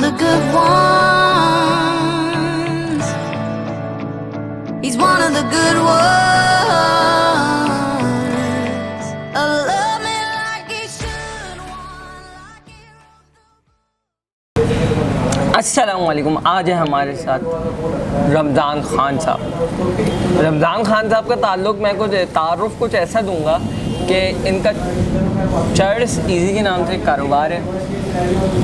the good ones. He's one of the good ones. Love me like he should, one like he wrote. अस्सलामुअलैकुम। आज है हमारे साथ रमज़ान ख़ान साहब। रमज़ान ख़ान साहब का ताल्लुक़ मैं कुछ तारुफ़ कुछ ऐसा दूंगा कि इनका चर्स इजी के नाम से कारोबार है,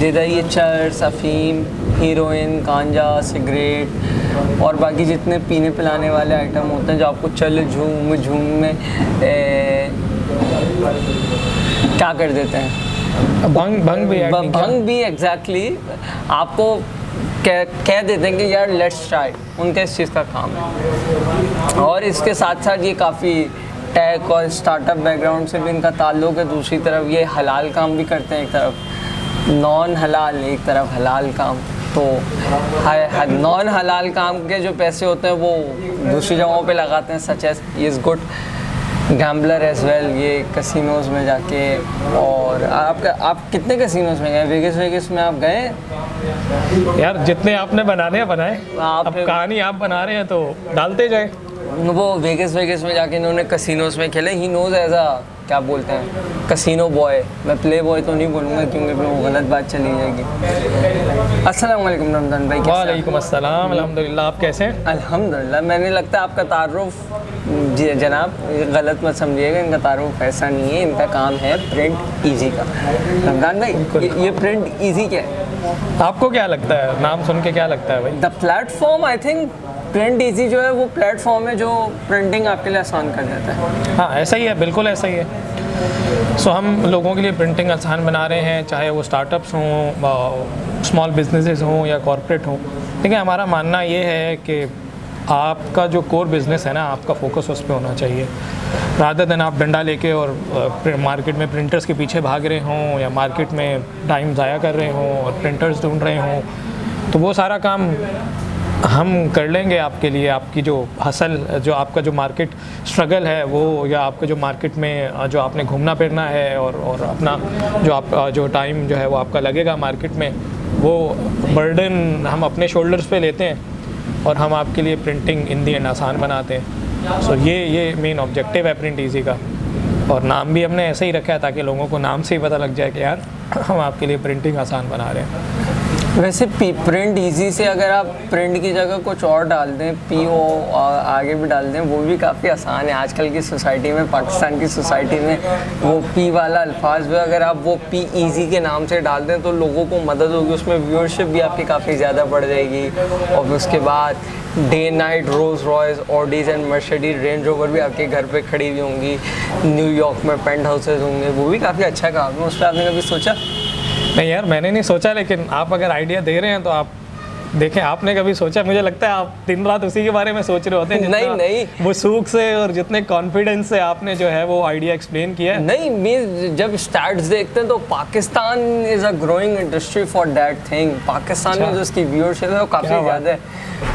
जिधर ये चर्स, अफ़ीम, हीरोइन, गांजा, सिगरेट और बाकी जितने पीने पिलाने वाले आइटम होते हैं जो आपको चल झूम झूम में क्या कर देते हैं, भंग भी एग्जैक्टली आपको कह देते हैं कि यार लेट्स ट्राई, उनका इस चीज़ का काम है। और इसके साथ साथ ये काफ़ी टेक और स्टार्टअप बैकग्राउंड से भी इनका ताल्लुक़ है। दूसरी तरफ ये हलाल काम भी करते हैं, एक तरफ नॉन हलाल, एक तरफ हलाल काम। तो नॉन हलाल काम के जो पैसे होते हैं वो दूसरी जगहों पे लगाते हैं, such as he is good gambler as well. ये कसिनोज़ में जाके, और आप कितने कसिनोज़ में गए? वेगस में आप गए? यार जितने आपने बनाने हैं बनाए, अब कहानी आप बना रहे हैं तो डालते जाए। वो वेगस में जाके इन्होंने कसिनोज़ में खेले। ही नोज़ एज आ क्या बोलते हैं, कसिनो बॉय। मैं प्ले बॉय तो नहीं बोलूँगा क्योंकि फिर वो गलत बात चली जाएगी। अस्सलाम वालेकुम रमज़ान भाई। वालेकुम अस्सलाम, अल्हम्दुलिल्लाह। आप कैसे हैं? अल्हम्दुलिल्लाह। मैंने लगता है आपका तारुफ, जी जनाब गलत मत समझिएगा, इनका तारुफ ऐसा नहीं है। इनका काम है प्रिंट इजी का। रमज़ान भाई ये प्रिंट इजी क्या है? आपको क्या लगता है, नाम सुन के क्या लगता है भाई? The platform, I think print easy जो है वो प्लेटफॉर्म है जो प्रिंटिंग आपके लिए आसान कर देता है। हाँ ऐसा ही है, बिल्कुल ऐसा ही है। सो हम लोगों के लिए प्रिंटिंग आसान बना रहे हैं, चाहे वो स्टार्टअप्स हों, स्मॉल बिजनेसेस हों या कॉर्पोरेट हों। ठीक है, हमारा मानना ये है कि आपका जो कोर बिज़नेस है ना, आपका फोकस उस पर होना चाहिए, रादर देन आप डंडा लेके और मार्केट में प्रिंटर्स के पीछे भाग रहे हों या मार्केट में टाइम ज़ाया कर रहे हों और प्रिंटर्स ढूंढ रहे हों। तो वो सारा काम हम कर लेंगे आपके लिए। आपकी जो हसल, जो आपका जो मार्केट स्ट्रगल है वो, या आपका जो मार्केट में जो आपने घूमना फिरना है और अपना जो आप जो टाइम जो है वो आपका लगेगा मार्केट में, वो बर्डन हम अपने शोल्डर्स पे लेते हैं और हम आपके लिए प्रिंटिंग इन दी एंड आसान बनाते हैं। सो ये मेन ऑब्जेक्टिव है प्रिंट इजी का। और नाम भी हमने ऐसे ही रखा है ताकि लोगों को नाम से ही पता लग जाए कि यार हम आपके लिए प्रिंटिंग आसान बना रहे हैं। वैसे प्रिंट इजी से अगर आप प्रिंट की जगह कुछ और डाल दें, PO आगे भी डाल दें, वो भी काफ़ी आसान है। आजकल की सोसाइटी में, पाकिस्तान की सोसाइटी में वो P वाला अल्फाज भी अगर आप वो P इजी के नाम से डाल दें तो लोगों को मदद होगी, उसमें व्यूअरशिप भी आपकी काफ़ी ज़्यादा बढ़ जाएगी। और उसके बाद day night Rolls Royce, Audis and Mercedes, Range Rover भी आपके घर पे खड़ी हुई होंगी। न्यूयॉर्क में पेंट हाउसेज होंगे, वो भी काफ़ी अच्छा काम है। उस पर आपने कभी सोचा? नहीं यार, मैंने नहीं सोचा, लेकिन आप अगर आइडिया दे रहे हैं तो आप देखें, आपने कभी सोचा? मुझे लगता है आप दिन रात उसी के बारे में सोच रहे होते हैं। नहीं वो सूख से और जितने कॉन्फिडेंस से आपने जो है वो आइडिया एक्सप्लेन किया है। नहीं, मैं जब स्टैट्स देखते हैं तो Pakistan is a growing industry for that thing. Pakistan में जो उसकी व्यूअरशिप है वो काफ़ी ज़्यादा है।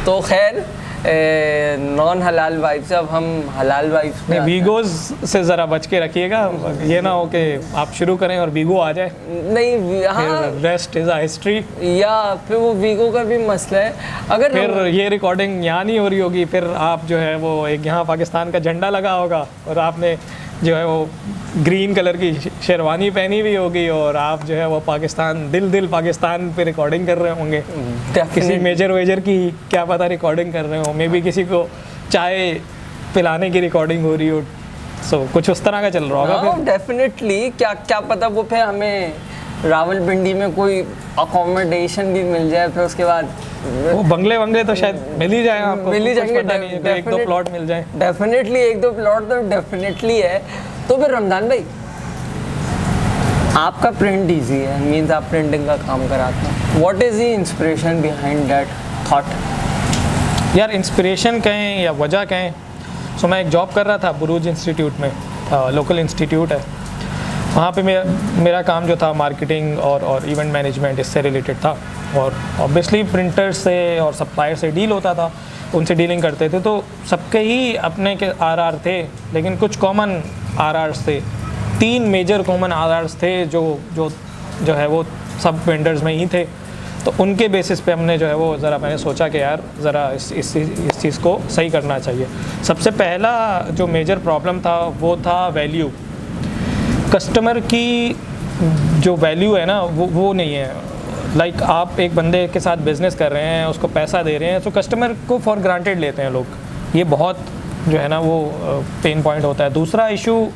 तो खैर नॉन हलाल वाइब्स, अब हम हलाल वाइब्स में वीगोज से ज़रा बच के रखिएगा, ये ना हो कि आप शुरू करें और वीगो आ जाए। नहीं, हाँ, रेस्ट इज़ अ हिस्ट्री। या फिर वो वीगो का भी मसला है। अगर फिर ये रिकॉर्डिंग यहाँ नहीं हो रही होगी, फिर आप जो है वो एक यहाँ पाकिस्तान का झंडा लगा होगा और आपने जो है वो ग्रीन कलर की शेरवानी पहनी हुई होगी और आप जो है वो पाकिस्तान, दिल पाकिस्तान पे रिकॉर्डिंग कर रहे होंगे। किसी मेजर की क्या पता रिकॉर्डिंग कर रहे हो, मे बी किसी को चाय पिलाने की रिकॉर्डिंग हो रही हो। सो कुछ उस तरह का चल रहा होगा। फिर डेफिनेटली क्या पता वो फिर हमें रावलपिंडी में कोई अकोमोडेशन भी मिल जाए, फिर उसके बाद वो बंगले तो शायद मिल ही जाए आपको, मिल ही जाएंगे। एक दो प्लॉट मिल जाए, डेफिनेटली एक दो प्लॉट तो डेफिनेटली है। तो फिर रमज़ान भाई, आपका प्रिंट इजी है, मीन्स आप प्रिंटिंग का काम कराते हैं। What is the inspiration behind that thought? यार इंस्पिरेशन कहें या वजह कहें, सो मैं एक जॉब कर रहा था बुरूज इंस्टीट्यूट में, लोकल इंस्टीट्यूट है वहाँ पे। मेरा काम जो था मार्केटिंग और इवेंट मैनेजमेंट, इससे रिलेटेड था। और ऑब्वियसली प्रिंटर्स से और सप्लायर से डील होता था, उनसे डीलिंग करते थे। तो सबके ही अपने के RR थे, लेकिन कुछ कॉमन RRs थे। 3 मेजर कॉमन RRs थे जो है वो सब वेंडर्स में ही थे। तो उनके बेसिस पे हमने जो है वो ज़रा मैंने सोचा कि यार ज़रा इस चीज़ को सही करना चाहिए। सबसे पहला जो मेजर प्रॉब्लम था वो था वैल्यू। कस्टमर की जो वैल्यू है ना वो नहीं है। लाइक आप एक बंदे के साथ बिज़नेस कर रहे हैं, उसको पैसा दे रहे हैं, तो कस्टमर को फॉर ग्रांटेड लेते हैं लोग। ये बहुत जो है ना वो पेन पॉइंट होता है। दूसरा इशू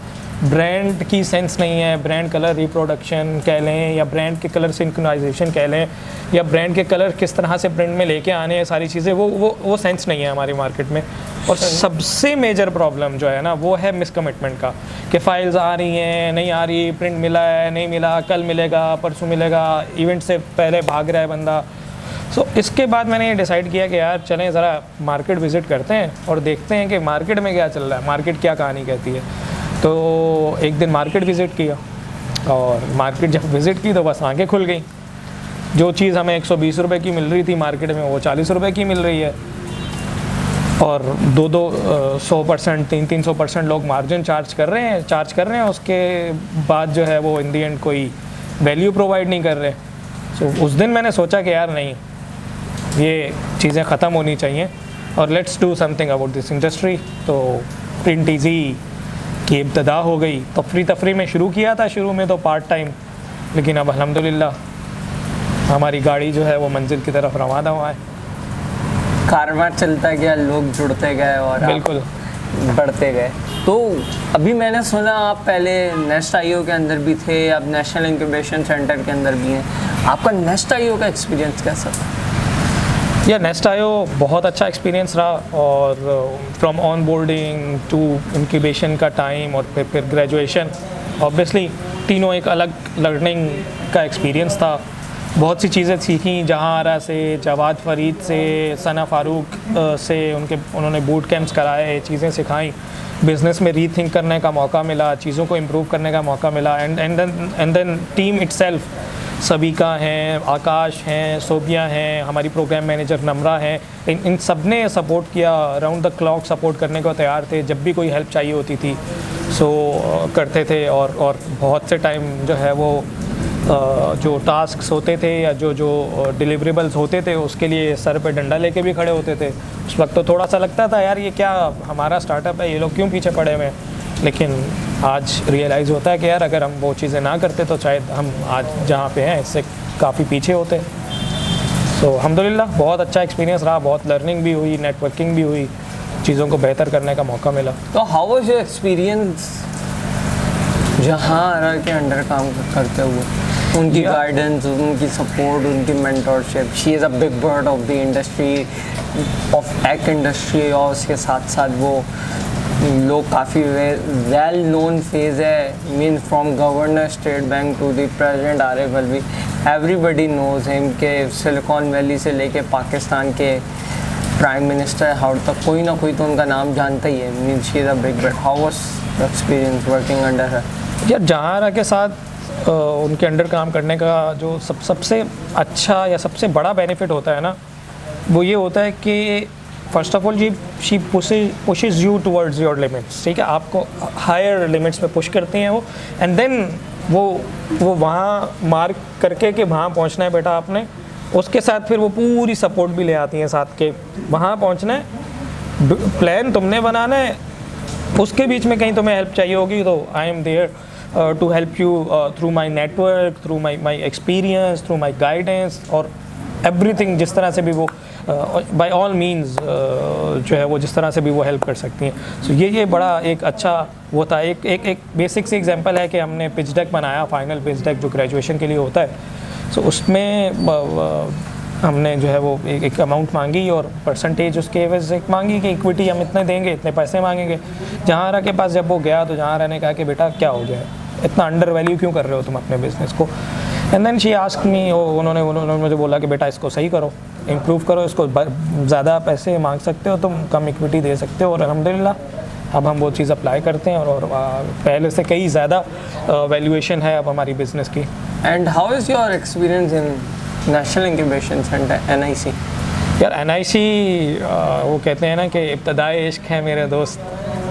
ब्रांड की सेंस नहीं है। ब्रांड कलर रिप्रोडक्शन कह लें या ब्रांड के कलर सिंक्रोनाइजेशन कह लें या ब्रांड के कलर किस तरह से प्रिंट में लेके आने हैं, सारी चीज़ें वो सेंस नहीं है हमारी मार्केट में। और सबसे मेजर प्रॉब्लम जो है ना वो है मिसकमिटमेंट का, कि फाइल्स आ रही हैं, नहीं आ रही, प्रिंट मिला है, नहीं मिला, कल मिलेगा, परसों मिलेगा, इवेंट से पहले भाग रहा है बंदा। सो इसके बाद मैंने ये डिसाइड किया कि यार चलें ज़रा मार्केट विज़िट करते हैं और देखते हैं कि मार्केट में क्या चल रहा है, मार्केट क्या कहानी कहती है। तो एक दिन मार्केट विज़िट किया और मार्केट जब विज़िट की तो बस आंखें खुल गई। जो चीज़ हमें 120 रुपये की मिल रही थी मार्केट में वो 40 रुपये की मिल रही है, और 100% 300% लोग मार्जिन चार्ज कर रहे हैं। उसके बाद जो है वो इन दी एंड कोई वैल्यू प्रोवाइड नहीं कर रहे। सो उस दिन मैंने सोचा कि यार नहीं, ये चीज़ें ख़त्म होनी चाहिए और let's do something about this industry. तो प्रिंट ईजी की इब्तदा हो गई। तफरी में शुरू किया था, शुरू में तो पार्ट टाइम, लेकिन अब अल्हम्दुलिल्लाह हमारी गाड़ी जो है वो मंजिल की तरफ रवाना हुआ है। कारवां चलता गया, लोग जुड़ते गए और बिल्कुल बढ़ते गए। तो अभी मैंने सुना आप पहले नेस्ट आईओ के अंदर भी थे, अब नेशनल इंक्यूबेशन सेंटर के अंदर भी हैं। आपका नेस्ट आईओ का एक्सपीरियंस कैसा था? यह नेस्ट आईओ बहुत अच्छा एक्सपीरियंस रहा, और from on boarding to incubation का टाइम और फिर ग्रेजुएशन, ऑब्वियसली तीनों एक अलग लर्निंग का एक्सपीरियंस था। बहुत सी चीज़ें सीखी, जहां आरा से, जवाद फरीद से, सना फारूक से, उन्होंने बूट कैंप्स कराए, चीज़ें सिखाई, बिज़नेस में रीथिंक करने का मौका मिला, चीज़ों को इम्प्रूव करने का मौका मिला। And then team itself, Sabika हैं, आकाश हैं, सोबिया हैं, हमारी प्रोग्राम मैनेजर नम्रा हैं, इन सब ने सपोर्ट किया, राउंड द क्लॉक सपोर्ट करने को तैयार थे। जब भी कोई हेल्प चाहिए होती थी करते थे, और बहुत से टाइम जो है वो जो टास्क्स होते थे या जो डिलीवरेबल्स होते थे उसके लिए सर पे डंडा लेके भी खड़े होते थे। उस वक्त तो थोड़ा सा लगता था यार ये क्या हमारा स्टार्टअप है, ये लोग क्यों पीछे पड़े हुए हैं, लेकिन आज रियलाइज़ होता है कि यार अगर हम वो चीज़ें ना करते तो शायद हम आज जहाँ पे हैं इससे काफ़ी पीछे होते। तो अल्हम्दुलिल्लाह बहुत अच्छा एक्सपीरियंस रहा, बहुत लर्निंग भी हुई, नेटवर्किंग भी हुई, चीज़ों को बेहतर करने का मौका मिला। तो हाउ वाज योर एक्सपीरियंस जहाँ आरा के अंडर काम करते हुए? उनकी गाइडेंस, उनकी सपोर्ट, उनकी mentorship. She is a big bird of the industry, of tech industry, और उसके साथ साथ वो लोग काफ़ी वेल नोन फेज है। Mean from governor state bank to the president Arif Alvi, everybody knows him. के सिलिकॉन वैली से लेके पाकिस्तान के प्राइम मिनिस्टर हाउड तक कोई ना कोई तो उनका नाम जानता ही है। Mean she is a big bird. How was experience working under her? यार जहाँ आरा के साथ उनके अंडर काम करने का जो सबसे अच्छा या सबसे बड़ा बेनिफिट होता है ना, वो ये होता है कि first of all she pushes you towards your limits. ठीक है, आपको हायर लिमिट्स पे पुश करती हैं वो, एंड देन वो वहाँ मार्क करके कि वहाँ पहुँचना है बेटा आपने, उसके साथ फिर वो पूरी सपोर्ट भी ले आती हैं साथ के। वहाँ पहुँचना है, प्लान तुमने बनाना है, उसके बीच में कहीं तुम्हें हेल्प चाहिए होगी तो I am there to help you through my network, through my experience, through my guidance और everything। जिस तरह से भी वो by all means जो है वो जिस तरह से भी वो हेल्प कर सकती हैं। सो ये बड़ा एक अच्छा वो था। एक बेसिक सी एग्जांपल है कि हमने पिच डेक बनाया, फाइनल पिच डेक जो ग्रेजुएशन के लिए होता है। सो उसमें हमने जो है वो एक अमाउंट मांगी और परसेंटेज उसके एवज से मांगी कि इक्विटी हम इतने देंगे, इतने पैसे मांगेंगे। जहाँ आरा के पास जब वो गया तो जहाँ आरा ने कहा कि बेटा क्या हो गया, इतना अंडर वैल्यू क्यों कर रहे हो तुम अपने बिज़नेस को। And then she asked me, उन्होंने मुझे बोला कि बेटा इसको सही करो, इम्प्रूव करो, इसको ज़्यादा पैसे मांग सकते हो तुम, कम इक्विटी दे सकते हो। और अल्हम्दुलिल्लाह अब हम वो चीज़ अप्लाई करते हैं और पहले से कई ज़्यादा वैल्यूएशन है अब हमारी बिज़नेस की। And how is your experience in national incubation centre NIC? यार NIC वो कहते हैं ना कि इब्तदाई इश्क है मेरे दोस्त,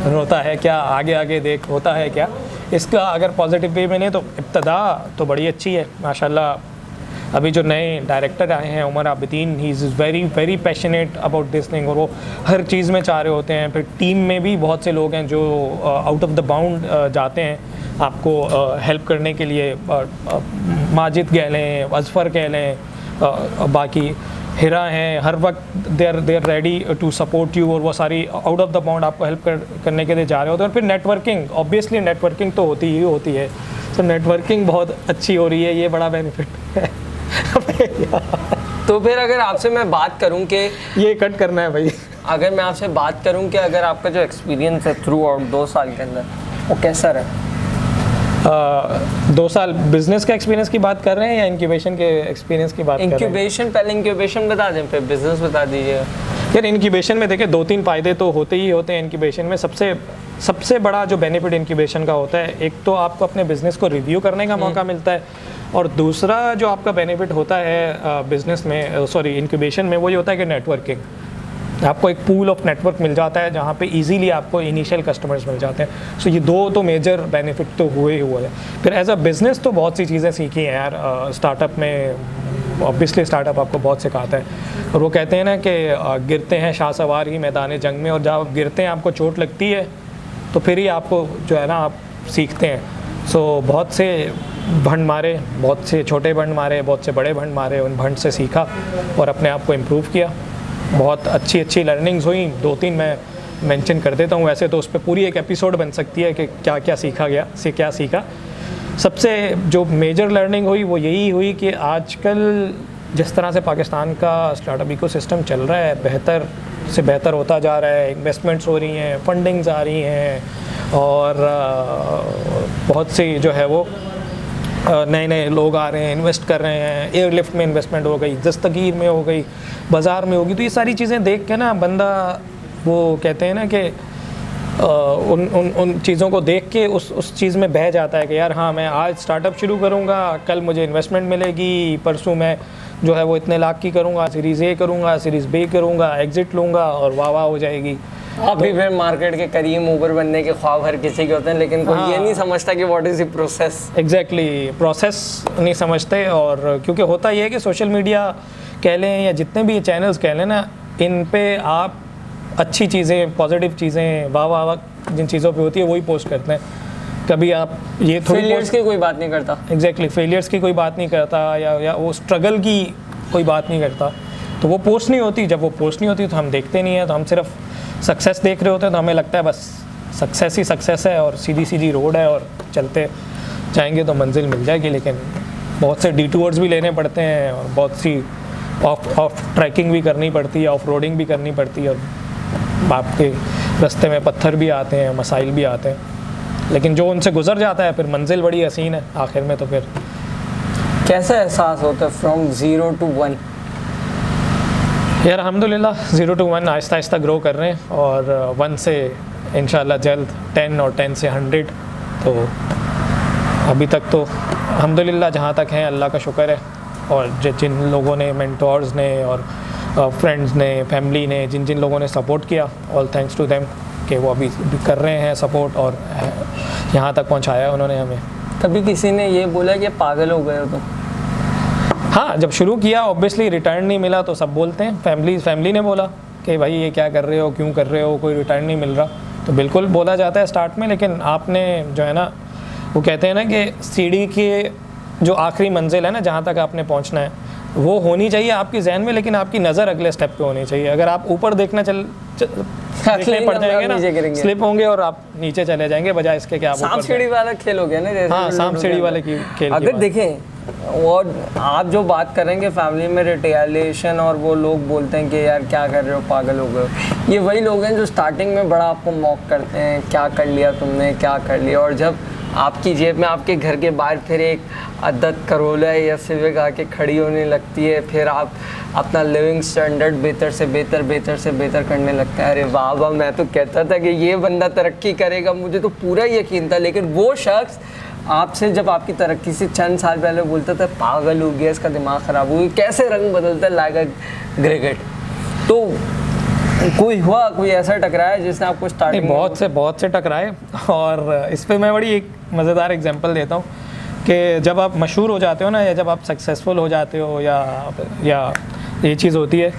रोता है क्या आगे आगे देख होता है क्या। इसका अगर पॉजिटिव वे में नहीं तो इब्तदा तो बड़ी अच्छी है माशाल्लाह। अभी जो नए डायरेक्टर आए हैं Umar Abidin, he is very very passionate about this thing, और वो हर चीज़ में चाह रहे होते हैं। फिर टीम में भी बहुत से लोग हैं जो आउट ऑफ द बाउंड जाते हैं आपको हेल्प करने के लिए। माजिद कह लें, अजफर कह लें, बाकी हिरा हैं, हर वक्त they are ready to support you, और वो सारी आउट ऑफ द बाउंड आपको हेल्प करने के लिए जा रहे होते हैं। और फिर नेटवर्किंग, ऑब्वियसली नेटवर्किंग तो होती ही होती है, तो नेटवर्किंग बहुत अच्छी हो रही है, ये बड़ा बेनिफिट है। तो फिर अगर आपसे मैं बात करूं कि ये कट करना है भाई, अगर मैं आपसे बात करूं कि अगर आपका जो एक्सपीरियंस है थ्रू आउट 2 साल के अंदर, वो कैसा रहा? 2 साल बिजनेस के एक्सपीरियंस की बात कर रहे हैं या इंक्यूबेशन के एक्सपीरियंस की बात कर रहे हैं? इंक्यूबेशन, पहले इंक्यूबेशन बता दें, फिर बिजनेस बता दीजिएगा। यार इंक्यूबेशन में देखिए 2-3 फ़ायदे तो होते ही होते हैं इंक्यूबेशन में। सबसे बड़ा जो बेनिफिट इंक्यूबेशन का होता है, एक तो आपको अपने बिज़नेस को रिव्यू करने का मौका मिलता है, और दूसरा जो आपका बेनिफिट होता है बिज़नेस में, सॉरी इंक्यूबेशन में, वो ये होता है कि नेटवर्किंग। आपको एक पूल ऑफ नेटवर्क मिल जाता है जहाँ पे इजीली आपको इनिशियल कस्टमर्स मिल जाते हैं। सो ये 2 तो मेजर बेनिफिट तो हुए ही हुए हैं। फिर एज अ बिज़नेस तो बहुत सी चीज़ें सीखी हैं यार स्टार्टअप में। ऑब्वियसली स्टार्टअप आपको बहुत सिखाता है, और वो कहते हैं ना कि गिरते हैं शाह सवार ही मैदान जंग में, और जब आप गिरते हैं आपको चोट लगती है तो फिर ही आपको जो है ना आप सीखते हैं। सो बहुत से भंड मारे, बहुत से छोटे भंड मारे, बहुत से बड़े भंड मारे, उन भंड से सीखा और अपने आप को इम्प्रूव किया। बहुत अच्छी लर्निंग्स हुई, 2-3 मैं मेंशन कर देता हूँ। वैसे तो उस पर पूरी एक एपिसोड बन सकती है कि क्या क्या सीखा गया, से क्या सीखा। सबसे जो मेजर लर्निंग हुई वो यही हुई कि आजकल जिस तरह से पाकिस्तान का स्टार्टअप इकोसिस्टम चल रहा है, बेहतर से बेहतर होता जा रहा है। इन्वेस्टमेंट्स हो रही हैं, फंडिंग्स आ रही हैं, और बहुत सी जो है वो नए लोग आ रहे हैं, इन्वेस्ट कर रहे हैं। एयरलिफ्ट में इन्वेस्टमेंट हो गई, दस्तगीर में हो गई, बाज़ार में होगी। तो ये सारी चीज़ें देख के ना बंदा, वो कहते हैं ना कि उन चीज़ों को देख के उस चीज़ में बह जाता है कि यार हाँ, मैं आज स्टार्टअप शुरू करूँगा, कल मुझे इन्वेस्टमेंट मिलेगी, परसों मैं जो है वो इतने लाख की करूँगा, सीरीज़ ए करूँगा, सीरीज़ बी करूँगा, एग्ज़िट लूँगा और वाह हो जाएगी। अभी फिर मार्केट के करीम ऊबर बनने के ख्वाब हर किसी के होते हैं, लेकिन कोई ये नहीं समझता कि what is the process. Exactly, process नहीं समझते। और क्योंकि होता ये है कि सोशल मीडिया कह लें या जितने भी चैनल्स कह लें ना, इन पे आप अच्छी चीज़ें, पॉजिटिव चीज़ें, वाह जिन चीज़ों पे होती है वही पोस्ट करते हैं। कभी आप ये थोड़ी फेलियर्स की कोई बात नहीं करता। एग्जैक्टली, फेलियर्स की कोई बात नहीं करता, या वो स्ट्रगल की कोई बात नहीं करता, तो वो पोस्ट नहीं होती। जब वो पोस्ट नहीं होती तो हम देखते नहीं हैं, तो हम सिर्फ सक्सेस देख रहे होते हैं। तो हमें लगता है बस सक्सेस ही सक्सेस है और सीधी रोड है और चलते जाएंगे तो मंजिल मिल जाएगी। लेकिन बहुत से डिटूर्स भी लेने पड़ते हैं, और बहुत सी ऑफ ट्रैकिंग भी करनी पड़ती है, ऑफ रोडिंग भी करनी पड़ती है, और आपके रास्ते में पत्थर भी आते हैं, मसाइल भी आते हैं। लेकिन जो उनसे गुजर जाता है फिर मंजिल बड़ी हसीन है आखिर में। तो फिर कैसा एहसास होता है फ्रॉम 0 to 1? यार अल्हम्दुलिल्लाह 0 to 1 आहिस्ता आहिस्ता ग्रो कर रहे हैं, और 1 से इंशाल्लाह जल्द 10 और 10 से 100। तो अभी तक तो अल्हम्दुलिल्लाह जहाँ तक हैं अल्लाह का शुक्र है। और जिन लोगों ने, मेंटोर्स ने और फ्रेंड्स ने, फैमिली ने, जिन लोगों ने सपोर्ट किया, ऑल थैंक्स टू देम कि वो अभी कर रहे हैं सपोर्ट, और यहाँ तक पहुँचाया उन्होंने हमें। कभी किसी ने ये बोला कि पागल हो गए हो तुम? हाँ, जब शुरू किया ऑब्वियसली रिटर्न नहीं मिला तो सब बोलते हैं। फैमिली ने बोला कि भाई ये क्या कर रहे हो, क्यों कर रहे हो, कोई रिटर्न नहीं मिल रहा, तो बिल्कुल बोला जाता है स्टार्ट में। लेकिन आपने जो है ना, वो कहते हैं ना कि सीढ़ी के जो आखिरी मंजिल है ना, जहाँ तक आपने पहुँचना है, वो होनी चाहिए आपकी जहन में, लेकिन आपकी नज़र अगले स्टेप पे होनी चाहिए। अगर आप ऊपर देखने देखने पड़ जाएंगे ना, स्लिप होंगे और आप नीचे चले जाएंगे, बजाय इसके कि आप सांप सीढ़ी वाला खेल हो गया ना। हाँ, सांप सीढ़ी वाले की खेल। अगर देखें, और आप जो बात करेंगे फैमिली में रिटेलिएशन, और वो लोग बोलते हैं कि यार क्या कर रहे हो, पागल हो गए हो, ये वही लोग हैं जो स्टार्टिंग में बड़ा आपको मॉक करते हैं, क्या कर लिया तुमने, क्या कर लिया। और जब आपकी जेब में, आपके घर के बाहर फिर एक अदद करोला या सिविक आके खड़ी होने लगती है, फिर आप अपना लिविंग स्टैंडर्ड बेहतर से बेहतर करने लगता है। अरे वाह वाह, मैं तो कहता था कि ये बंदा तरक्की करेगा, मुझे तो पूरा यकीन था। लेकिन वो शख्स आपसे जब आपकी तरक्की से चंद साल पहले बोलता था पागल हो गया, इसका दिमाग ख़राब हो गया, कैसे रंग बदलता है लाइक अ ग्रेगेट। तो कोई ऐसा टकराया जिसने आपको स्टार्टिंग? बहुत से टकराए। और इस पे मैं बड़ी एक मज़ेदार एग्जांपल देता हूँ कि जब आप मशहूर हो जाते हो ना, या जब आप सक्सेसफुल हो जाते हो, या ये चीज़ होती है,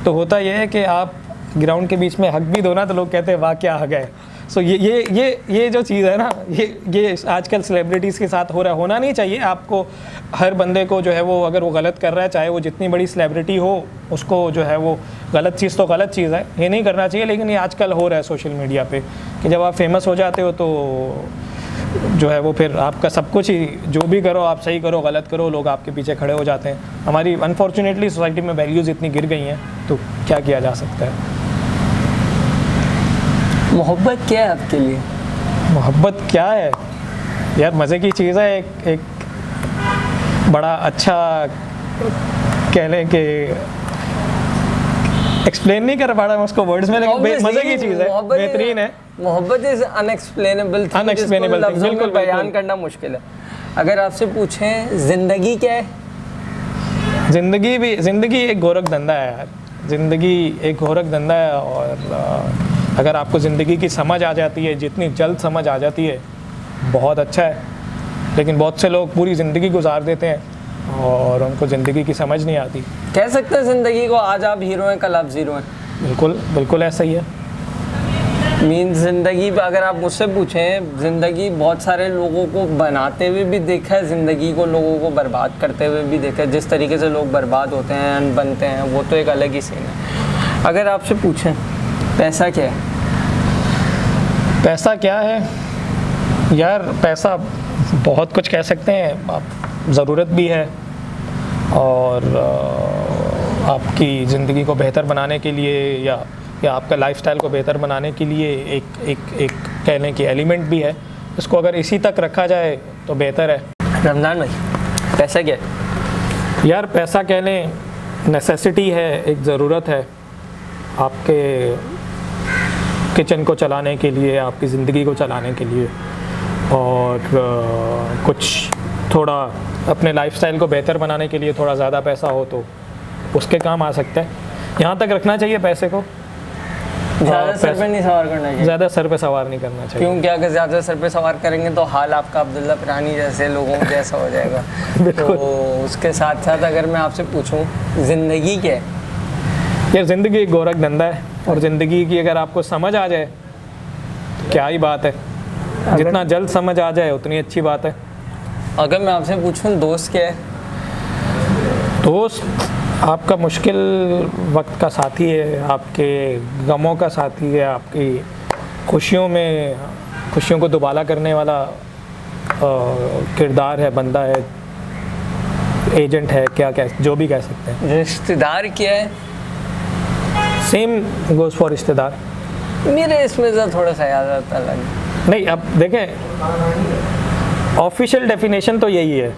तो होता ये है कि आप ग्राउंड के बीच में हक भी दो ना तो लोग कहते हैं वाह क्या हक है। सो ये जो चीज़ है ना, ये आजकल सेलिब्रिटीज़ के साथ हो रहा है। होना नहीं चाहिए। आपको हर बंदे को जो है वो, अगर वो गलत कर रहा है, चाहे वो जितनी बड़ी सेलिब्रिटी हो, उसको जो है वो गलत चीज़ तो गलत चीज़ है, ये नहीं करना चाहिए। लेकिन ये आजकल हो रहा है सोशल मीडिया पे कि जब आप फेमस हो जाते हो तो जो है वो फिर आपका सब कुछ ही, जो भी करो आप, सही करो गलत करो, लोग आपके पीछे खड़े हो जाते हैं। हमारी अनफॉर्चुनेटली सोसाइटी में वैल्यूज़ इतनी गिर गई हैं, तो क्या किया जा सकता है। मोहब्बत क्या है आपके लिए? मोहब्बत क्या है यार, मज़े की चीज़ है। एक बड़ा अच्छा कह लें कि एक्सप्लेन नहीं कर पा रहा मैं उसको वर्ड्स में, लेकिन मज़े की चीज़ है, बेहतरीन है। मोहब्बत is unexplainable thing, unexplainable thing, बिल्कुल बयान करना मुश्किल है। अगर आपसे पूछें ज़िंदगी क्या है? ज़िंदगी एक गोरख धंधा है यार। ज़िंदगी एक गोरख धंधा है, और अगर आपको ज़िंदगी की समझ आ जाती है, जितनी जल्द समझ आ जाती है, बहुत अच्छा है। लेकिन बहुत से लोग पूरी ज़िंदगी गुजार देते हैं और उनको ज़िंदगी की समझ नहीं आती। कह सकते हैं ज़िंदगी को आज आप हीरो हैं, कल आप ज़ीरो हैं। बिल्कुल ऐसा ही है। मीन ज़िंदगी, अगर आप मुझसे पूछें, ज़िंदगी बहुत सारे लोगों को बनाते हुए भी देखा है, ज़िंदगी को लोगों को बर्बाद करते हुए भी देखा है। जिस तरीके से लोग बर्बाद होते हैं, बनते हैं, वो तो एक अलग ही सीन है। अगर आपसे पूछें पैसा क्या है? पैसा क्या है यार, पैसा बहुत कुछ कह सकते हैं। आप ज़रूरत भी है, और आपकी ज़िंदगी को बेहतर बनाने के लिए, या आपका लाइफस्टाइल को बेहतर बनाने के लिए एक कहने की एलिमेंट भी है। इसको अगर इसी तक रखा जाए तो बेहतर है। रमज़ान भाई, पैसा क्या है? यार पैसा कह लें नेसेसिटी है, एक ज़रूरत है आपके किचन को चलाने के लिए, आपकी ज़िंदगी को चलाने के लिए, और कुछ थोड़ा अपने लाइफस्टाइल को बेहतर बनाने के लिए थोड़ा ज़्यादा पैसा हो तो उसके काम आ सकता है। यहाँ तक रखना चाहिए पैसे को, ज़्यादा सर पे नहीं सवार करना चाहिए। ज़्यादा सर पे सवार नहीं करना चाहिए। क्योंकि अगर ज़्यादा सर पे सवार करेंगे तो हाल आपका अब्दुल्ला परानी जैसे लोगों जैसा हो जाएगा। तो उसके साथ साथ अगर मैं आपसे पूछूं ज़िंदगी क्या है? यार ज़िंदगी एक गोरख धंधा है, और ज़िंदगी की अगर आपको समझ आ जाए तो क्या ही बात है। जितना जल्द समझ आ जाए उतनी अच्छी बात है। अगर मैं आपसे पूछूं दोस्त क्या है? दोस्त आपका मुश्किल वक्त का साथी है, आपके गमों का साथी है, आपकी खुशियों को दुबाला करने वाला किरदार है, बंदा है, एजेंट है, जो भी कह सकते हैं। रिश्तेदार क्या है? सेम गोज़ फॉर रिश्तेदार। मेरे इसमें से थोड़ा सा याद आता अलग नहीं, अब देखें ऑफिशियल डेफिनेशन तो यही है,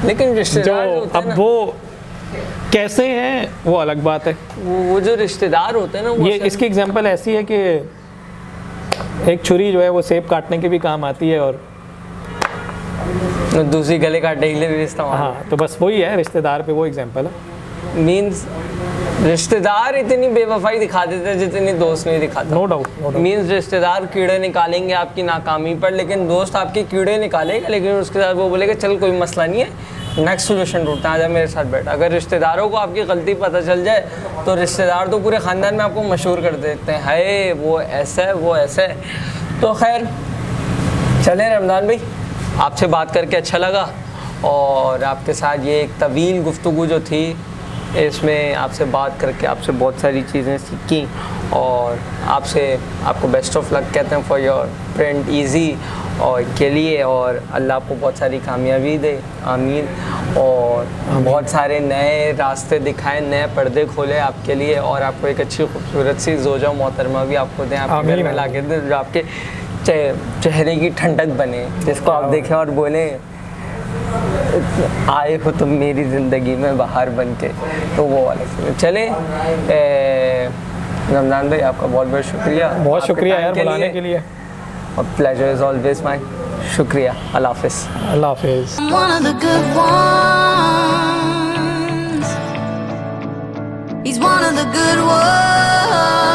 लेकिन रिश्तेदार जो होते हैं अब ना, वो कैसे हैं वो अलग बात है। वो जो रिश्तेदार होते हैं ना, वो ये इसकी एग्जांपल ऐसी है कि एक छुरी जो है वो सेब काटने के भी काम आती है, और दूसरी गले काटने के लिए भी रिश्ता। हाँ, तो बस वही है, रिश्तेदार पे वो एग्जांपल है। मीन्स रिश्तेदार इतनी बेवफाई दिखा देते हैं जितनी दोस्त नहीं दिखाता। No doubt. मीन्स रिश्तेदार कीड़े निकालेंगे आपकी नाकामी पर, लेकिन दोस्त आपके कीड़े निकालेगा, लेकिन उसके साथ वो बोलेगा चल कोई मसला नहीं है, नेक्स्ट सोल्यूशन ढूंढते हैं, आजा मेरे साथ बैठ। अगर रिश्तेदारों को आपकी गलती पता चल जाए तो रिश्तेदार तो पूरे ख़ानदान में आपको मशहूर कर देते हैं, हाय वो ऐसा है, वो ऐसा है। तो खैर चलें रमज़ान भाई, आपसे बात करके अच्छा लगा, और आपके साथ ये एक तवील गुफ्तगू जो थी, इसमें आपसे बात करके आपसे बहुत सारी चीज़ें सीखी, और आपको बेस्ट ऑफ लक कहते हैं फॉर योर प्रिंट ईजी और के लिए, और अल्लाह आपको बहुत सारी कामयाबी दे, आमीन। और बहुत सारे नए रास्ते दिखाएं, नए पर्दे खोले आपके लिए, और आपको एक अच्छी खूबसूरत सी ज़ोजा मोहतरमा भी आपको दें, आपके घर में ला के दें, जो आपके चेहरे की ठंडक बने, जिसको आप देखें और बोलें आए हो तुम मेरी ज़िंदगी में बाहर बन के, तो वो वाले। चले रमज़ान भाई, आपका बहुत बहुत शुक्रिया। बहुत शुक्रिया यार बुलाने के लिए, और प्लेजर इज़ ऑलवेज माइन। शुक्रिया, अल्लाह हाफ़िज़। अल्लाह हाफ़िज़। One of the good ones. He's one of the good ones.